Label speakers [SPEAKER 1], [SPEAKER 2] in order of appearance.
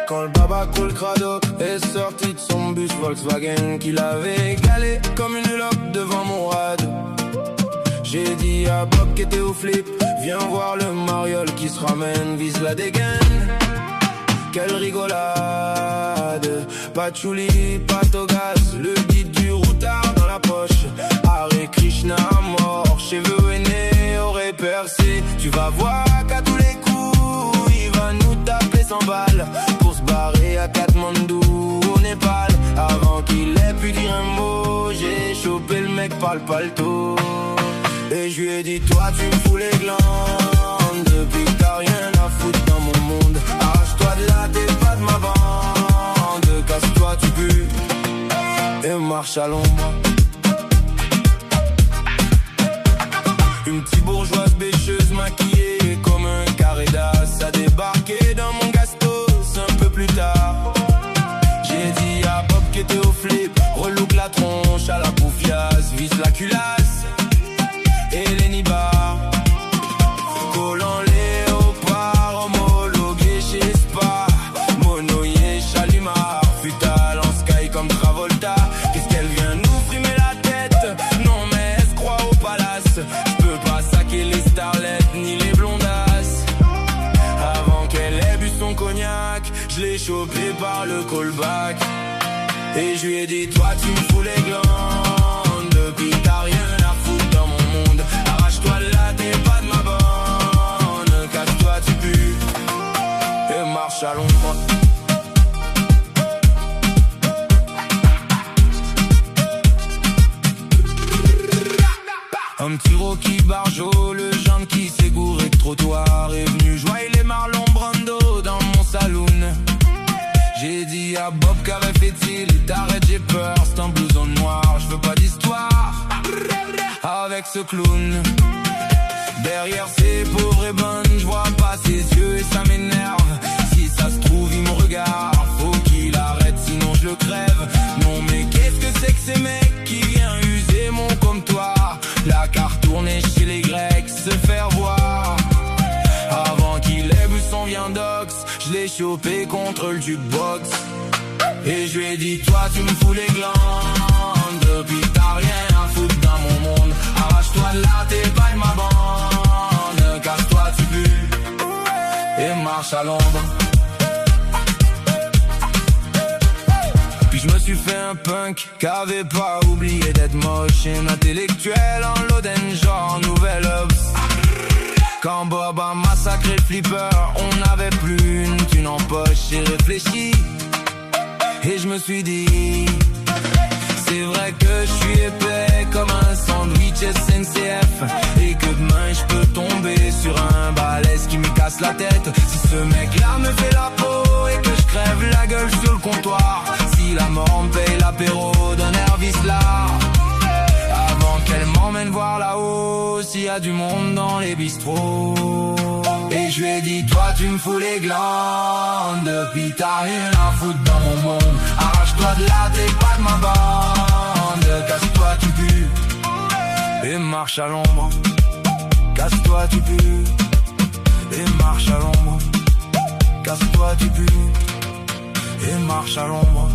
[SPEAKER 1] Quand le baba cool crado est sorti de son bus Volkswagen qu'il avait galé comme une loque devant mon rad, j'ai dit à Bob qui était au flip, viens voir le mariole qui se ramène, vise la dégaine. Quelle rigolade, patchouli, patogas, le guide du routard dans la poche. Hare Krishna mort, cheveux aînés aurait percé. Tu vas voir qu'à tous les coups, il va nous taper 100 balles pour se barrer à Katmandou, au Népal. Avant qu'il ait pu dire un mot, j'ai chopé le mec par le paletot. Et je lui ai dit, toi tu me fous les glandes, depuis que t'as rien à foutre dans mon monde. Arrache-toi de là, t'es pas de ma bande, casse-toi tu pues, et marche à l'ombre. Une petite bourgeoise bêcheuse maquillée comme un carré d'as a débarqué dans mon gastos un peu plus tard. J'ai dit à Bob qui était au flip, relook la tronche à la bouffiasse, vise la culasse et les nibards. Collant léopard, homologué chez Spa, monoïe Chalimard, futal en sky comme Travolta. Qu'est-ce qu'elle vient nous frimer la tête? Non mais elle se croit au palace. J'peux pas saquer les starlettes ni les blondasses. Avant qu'elle ait bu son cognac, je l'ai chopé par le callback. Et je lui ai dit, toi tu me fous les glandes, depuis t'as rien à foutre dans mon monde. Arrache-toi de là, t'es pas de ma bande, casse-toi tu pues, et marche à l'ombre. Un petit Rocky Barjo, le genre qui s'est gouré de trottoir, est venu joyer les Marlon Brando dans mon saloon. J'ai dit à Bob qu'avait fait-il, t'arrêtes j'ai peur, c'est un blouson noir, je veux pas d'histoire avec ce clown. Derrière ces pauvres et bonnes, je vois pas ses yeux et ça m'énerve. Si ça se trouve il me regarde, faut qu'il arrête sinon je le crève. Non mais qu'est-ce que c'est que ces mecs qui viennent user mon comptoir? La carte tournée chez les Grecs, se faire voir. Avant qu'il ait bu son viandox, je l'ai chopé contre le jukebox. Et je lui ai dit, toi tu me fous les glandes, depuis t'as rien à foutre dans mon monde. Arrache-toi de là, t'es pas de ma bande, casse-toi tu pues, et marche à l'ombre. Puis je me suis fait un punk qu'avait pas oublié d'être moche, un intellectuel en loden genre nouvelle obs. Quand Bob a massacré le flipper, on n'avait plus une thune en poche. J'ai réfléchi et je me suis dit, c'est vrai que je suis épais comme un sandwich SNCF, et que demain je peux tomber sur un balèze qui me casse la tête. Si ce mec là me fait la peau et que je crève la gueule sur le comptoir, si la mort me paye l'apéro d'un Hervis là, avant qu'elle m'emmène voir là-haut s'il y a du monde dans les bistrots. Et je lui ai dit, toi tu me fous les glandes, depuis t'as rien à foutre dans mon monde. Arrache-toi de là, t'es pas de ma bande, casse-toi tu pues, et marche à l'ombre. Casse-toi tu pues, et marche à l'ombre. Casse-toi tu pues, et marche à l'ombre.